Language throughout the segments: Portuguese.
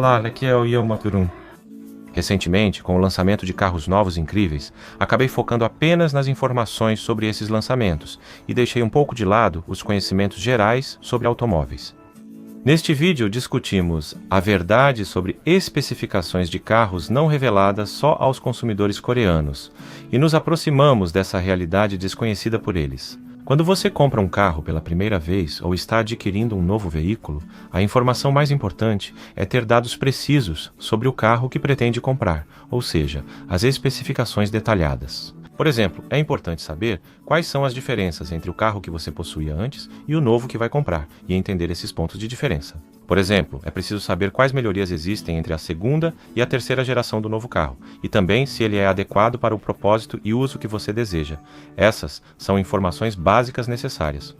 Olá, aqui é o Yomaturun. Recentemente, com o lançamento de carros novos incríveis, acabei focando apenas nas informações sobre esses lançamentos e deixei um pouco de lado os conhecimentos gerais sobre automóveis. Neste vídeo discutimos a verdade sobre especificações de carros não reveladas só aos consumidores coreanos e nos aproximamos dessa realidade desconhecida por eles. Quando você compra um carro pela primeira vez ou está adquirindo um novo veículo, a informação mais importante é ter dados precisos sobre o carro que pretende comprar, ou seja, as especificações detalhadas. Por exemplo, é importante saber quais são as diferenças entre o carro que você possuía antes e o novo que vai comprar, e entender esses pontos de diferença. Por exemplo, é preciso saber quais melhorias existem entre a segunda e a terceira geração do novo carro, e também se ele é adequado para o propósito e uso que você deseja. Essas são informações básicas necessárias.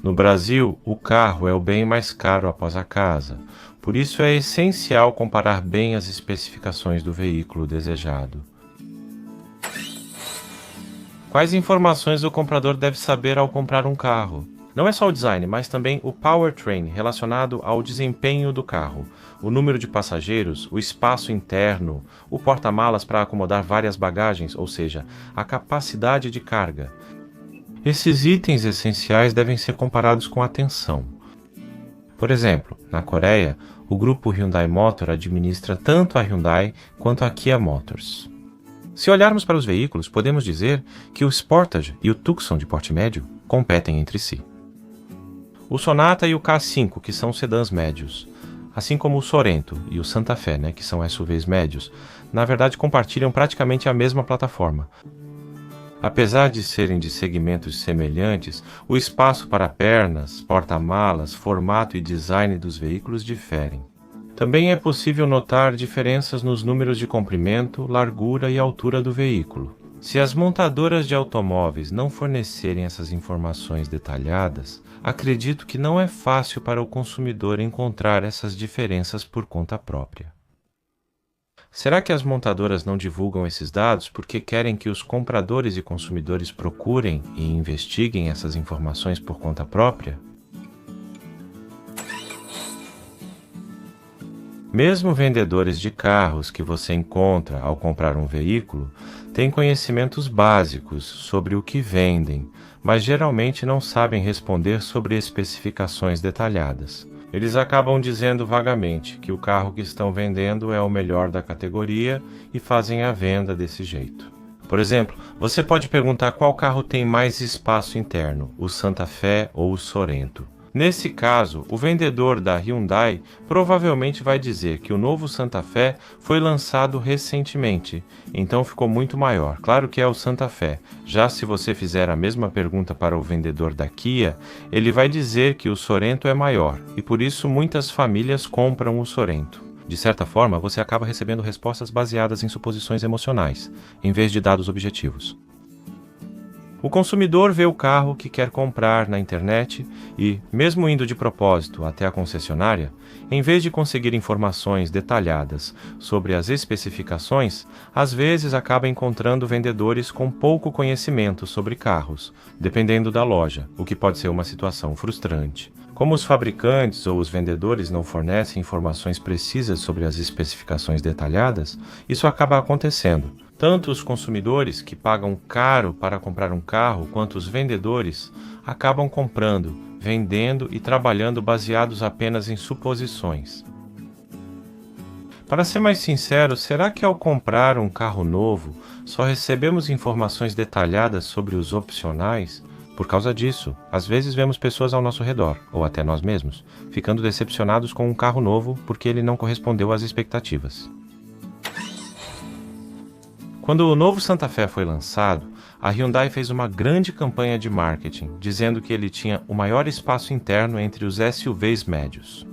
No Brasil, o carro é o bem mais caro após a casa. Por isso é essencial comparar bem as especificações do veículo desejado. Quais informações o comprador deve saber ao comprar um carro? Não é só o design, mas também o powertrain relacionado ao desempenho do carro, o número de passageiros, o espaço interno, o porta-malas para acomodar várias bagagens, ou seja, a capacidade de carga. Esses itens essenciais devem ser comparados com atenção. Por exemplo, na Coreia, o grupo Hyundai Motor administra tanto a Hyundai quanto a Kia Motors. Se olharmos para os veículos, podemos dizer que o Sportage e o Tucson de porte médio competem entre si. O Sonata e o K5, que são sedãs médios, assim como o Sorento e o Santa Fe, que são SUVs médios, na verdade compartilham praticamente a mesma plataforma. Apesar de serem de segmentos semelhantes, o espaço para pernas, porta-malas, formato e design dos veículos diferem. Também é possível notar diferenças nos números de comprimento, largura e altura do veículo. Se as montadoras de automóveis não fornecerem essas informações detalhadas, acredito que não é fácil para o consumidor encontrar essas diferenças por conta própria. Será que as montadoras não divulgam esses dados porque querem que os compradores e consumidores procurem e investiguem essas informações por conta própria? Mesmo vendedores de carros que você encontra ao comprar um veículo têm conhecimentos básicos sobre o que vendem, mas geralmente não sabem responder sobre especificações detalhadas. Eles acabam dizendo vagamente que o carro que estão vendendo é o melhor da categoria e fazem a venda desse jeito. Por exemplo, você pode perguntar qual carro tem mais espaço interno, o Santa Fe ou o Sorento. Nesse caso, o vendedor da Hyundai provavelmente vai dizer que o novo Santa Fe foi lançado recentemente, então ficou muito maior. Claro que é o Santa Fe. Já se você fizer a mesma pergunta para o vendedor da Kia, ele vai dizer que o Sorento é maior, e por isso muitas famílias compram o Sorento. De certa forma, você acaba recebendo respostas baseadas em suposições emocionais, em vez de dados objetivos. O consumidor vê o carro que quer comprar na internet e, mesmo indo de propósito até a concessionária, em vez de conseguir informações detalhadas sobre as especificações, às vezes acaba encontrando vendedores com pouco conhecimento sobre carros, dependendo da loja, o que pode ser uma situação frustrante. Como os fabricantes ou os vendedores não fornecem informações precisas sobre as especificações detalhadas, isso acaba acontecendo. Tanto os consumidores, que pagam caro para comprar um carro, quanto os vendedores, acabam comprando, vendendo e trabalhando baseados apenas em suposições. Para ser mais sincero, será que ao comprar um carro novo, só recebemos informações detalhadas sobre os opcionais? Por causa disso, às vezes vemos pessoas ao nosso redor, ou até nós mesmos, ficando decepcionados com um carro novo porque ele não correspondeu às expectativas. Quando o novo Santa Fe foi lançado, a Hyundai fez uma grande campanha de marketing, dizendo que ele tinha o maior espaço interno entre os SUVs médios.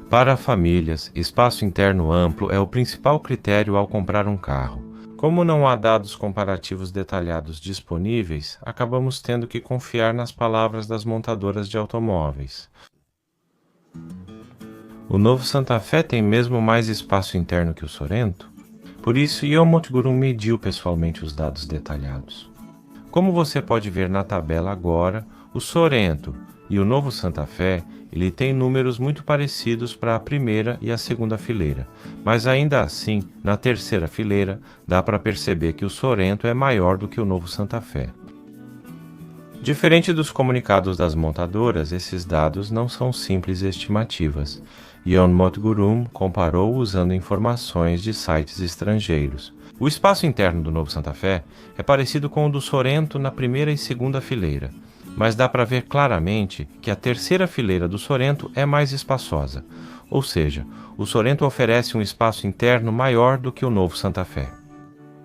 Para famílias, espaço interno amplo é o principal critério ao comprar um carro. Como não há dados comparativos detalhados disponíveis, acabamos tendo que confiar nas palavras das montadoras de automóveis. O novo Santa Fe tem mesmo mais espaço interno que o Sorento? Por isso, Yomaturun mediu pessoalmente os dados detalhados. Como você pode ver na tabela agora, o Sorento E o novo Santa Fé, ele tem números muito parecidos para a primeira e a segunda fileira, mas ainda assim, na terceira fileira, dá para perceber que o Sorento é maior do que o novo Santa Fé. Diferente dos comunicados das montadoras, esses dados não são simples estimativas. Ion Motgurum comparou usando informações de sites estrangeiros. O espaço interno do novo Santa Fé é parecido com o do Sorento na primeira e segunda fileira, mas dá para ver claramente que a terceira fileira do Sorento é mais espaçosa, ou seja, o Sorento oferece um espaço interno maior do que o novo Santa Fé.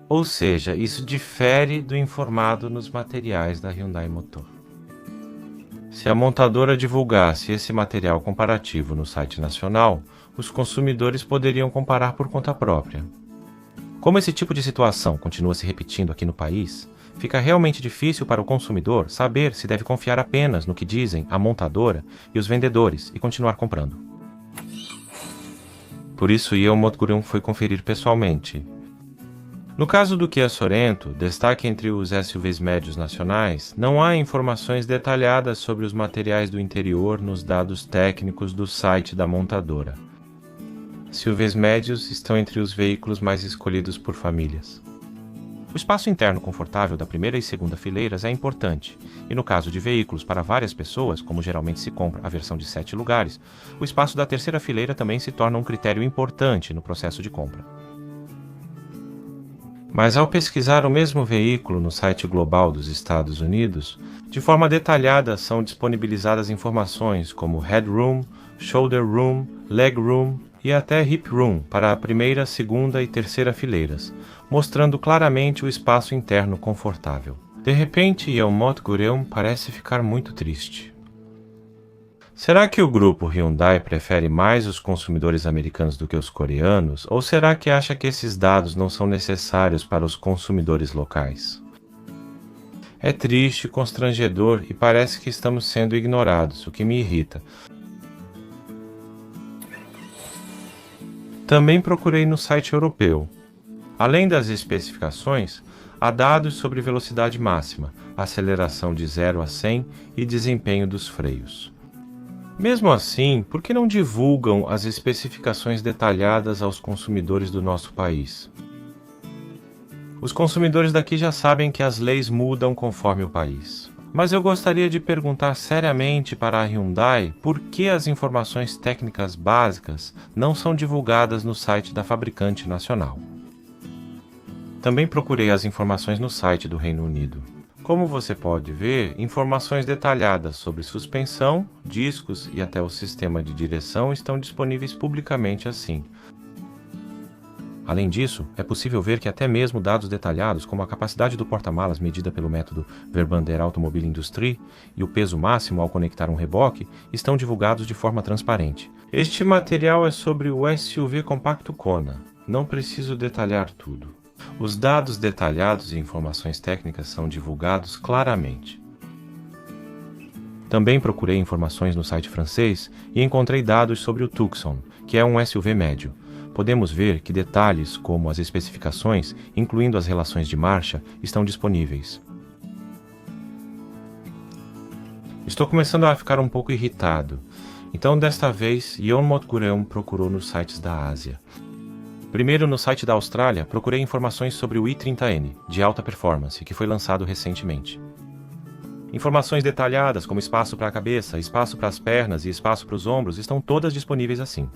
Ou seja, isso difere do informado nos materiais da Hyundai Motor. Se a montadora divulgasse esse material comparativo no site nacional, os consumidores poderiam comparar por conta própria. Como esse tipo de situação continua se repetindo aqui no país, fica realmente difícil para o consumidor saber se deve confiar apenas no que dizem a montadora e os vendedores e continuar comprando. Por isso, Ion Motgurum foi conferir pessoalmente. No caso do Kia Sorento, destaque entre os SUVs médios nacionais, não há informações detalhadas sobre os materiais do interior nos dados técnicos do site da montadora. SUVs médios estão entre os veículos mais escolhidos por famílias. O espaço interno confortável da primeira e segunda fileiras é importante, e no caso de veículos para várias pessoas, como geralmente se compra a versão de 7 lugares, o espaço da terceira fileira também se torna um critério importante no processo de compra. Mas ao pesquisar o mesmo veículo no site global dos Estados Unidos, de forma detalhada são disponibilizadas informações como Headroom, Shoulder Room, Leg Room e até Hip Room para a primeira, segunda e terceira fileiras, mostrando claramente o espaço interno confortável. De repente, Ion Motgurum parece ficar muito triste. Será que o grupo Hyundai prefere mais os consumidores americanos do que os coreanos, ou será que acha que esses dados não são necessários para os consumidores locais? É triste, constrangedor e parece que estamos sendo ignorados, o que me irrita. Também procurei no site europeu. Além das especificações, há dados sobre velocidade máxima, aceleração de 0 a 100 e desempenho dos freios. Mesmo assim, por que não divulgam as especificações detalhadas aos consumidores do nosso país? Os consumidores daqui já sabem que as leis mudam conforme o país. Mas eu gostaria de perguntar seriamente para a Hyundai por que as informações técnicas básicas não são divulgadas no site da fabricante nacional. Também procurei as informações no site do Reino Unido. Como você pode ver, informações detalhadas sobre suspensão, discos e até o sistema de direção estão disponíveis publicamente assim. Além disso, é possível ver que até mesmo dados detalhados como a capacidade do porta-malas medida pelo método Verbander Automobile Industrie e o peso máximo ao conectar um reboque estão divulgados de forma transparente. Este material é sobre o SUV compacto Kona. Não preciso detalhar tudo. Os dados detalhados e informações técnicas são divulgados claramente. Também procurei informações no site francês e encontrei dados sobre o Tucson, que é um SUV médio. Podemos ver que detalhes como as especificações, incluindo as relações de marcha, estão disponíveis. Estou começando a ficar um pouco irritado, então desta vez Ion Motgurum procurou nos sites da Ásia. Primeiro, no site da Austrália, procurei informações sobre o i30N, de alta performance, que foi lançado recentemente. Informações detalhadas, como espaço para a cabeça, espaço para as pernas e espaço para os ombros, estão todas disponíveis assim.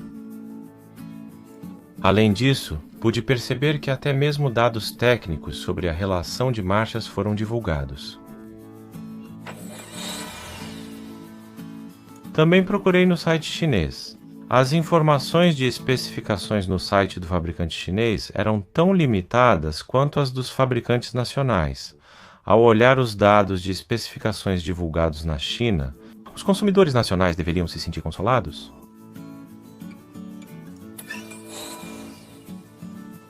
Além disso, pude perceber que até mesmo dados técnicos sobre a relação de marchas foram divulgados. Também procurei no site chinês. As informações de especificações no site do fabricante chinês eram tão limitadas quanto as dos fabricantes nacionais. Ao olhar os dados de especificações divulgados na China, os consumidores nacionais deveriam se sentir consolados?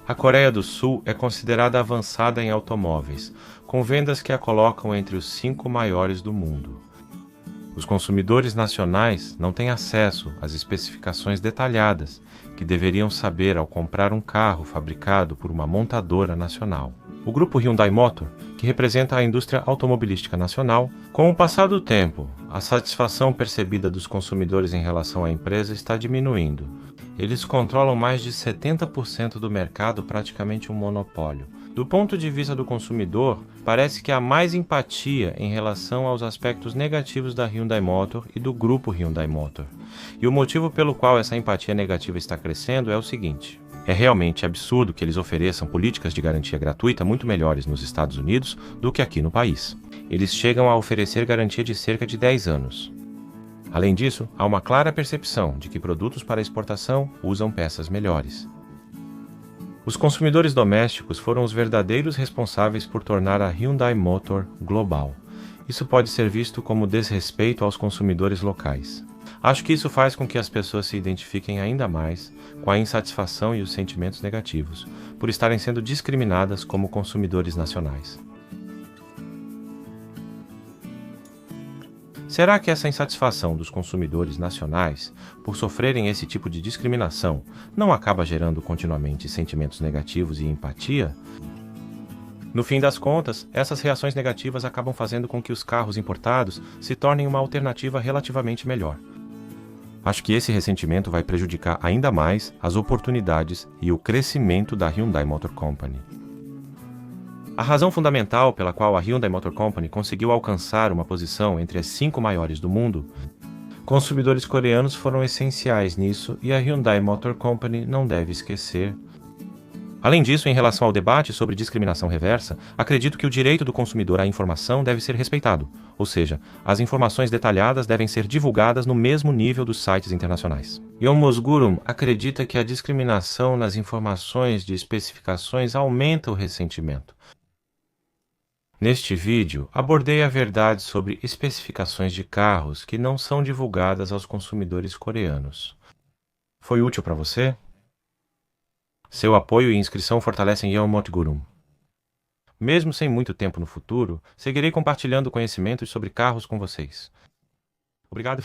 A Coreia do Sul é considerada avançada em automóveis, com vendas que a colocam entre os 5 maiores do mundo. Os consumidores nacionais não têm acesso às especificações detalhadas que deveriam saber ao comprar um carro fabricado por uma montadora nacional. O grupo Hyundai Motor que representa a indústria automobilística nacional. Com o passar do tempo, a satisfação percebida dos consumidores em relação à empresa está diminuindo. Eles controlam mais de 70% do mercado, praticamente um monopólio. Do ponto de vista do consumidor, parece que há mais empatia em relação aos aspectos negativos da Hyundai Motor e do grupo Hyundai Motor. E o motivo pelo qual essa empatia negativa está crescendo é o seguinte: é realmente absurdo que eles ofereçam políticas de garantia gratuita muito melhores nos Estados Unidos do que aqui no país. Eles chegam a oferecer garantia de cerca de 10 anos. Além disso, há uma clara percepção de que produtos para exportação usam peças melhores. Os consumidores domésticos foram os verdadeiros responsáveis por tornar a Hyundai Motor global. Isso pode ser visto como desrespeito aos consumidores locais. Acho que isso faz com que as pessoas se identifiquem ainda mais com a insatisfação e os sentimentos negativos, por estarem sendo discriminadas como consumidores nacionais. Será que essa insatisfação dos consumidores nacionais, por sofrerem esse tipo de discriminação, não acaba gerando continuamente sentimentos negativos e empatia? No fim das contas, essas reações negativas acabam fazendo com que os carros importados se tornem uma alternativa relativamente melhor. Acho que esse ressentimento vai prejudicar ainda mais as oportunidades e o crescimento da Hyundai Motor Company. A razão fundamental pela qual a Hyundai Motor Company conseguiu alcançar uma posição entre as 5 maiores do mundo, consumidores coreanos foram essenciais nisso e a Hyundai Motor Company não deve esquecer. Além disso, em relação ao debate sobre discriminação reversa, acredito que o direito do consumidor à informação deve ser respeitado, ou seja, as informações detalhadas devem ser divulgadas no mesmo nível dos sites internacionais. Yon Mosgurum acredita que a discriminação nas informações de especificações aumenta o ressentimento. Neste vídeo, abordei a verdade sobre especificações de carros que não são divulgadas aos consumidores coreanos. Foi útil para você? Seu apoio e inscrição fortalecem Yon Mosgurum. Mesmo sem muito tempo no futuro, seguirei compartilhando conhecimentos sobre carros com vocês. Obrigado.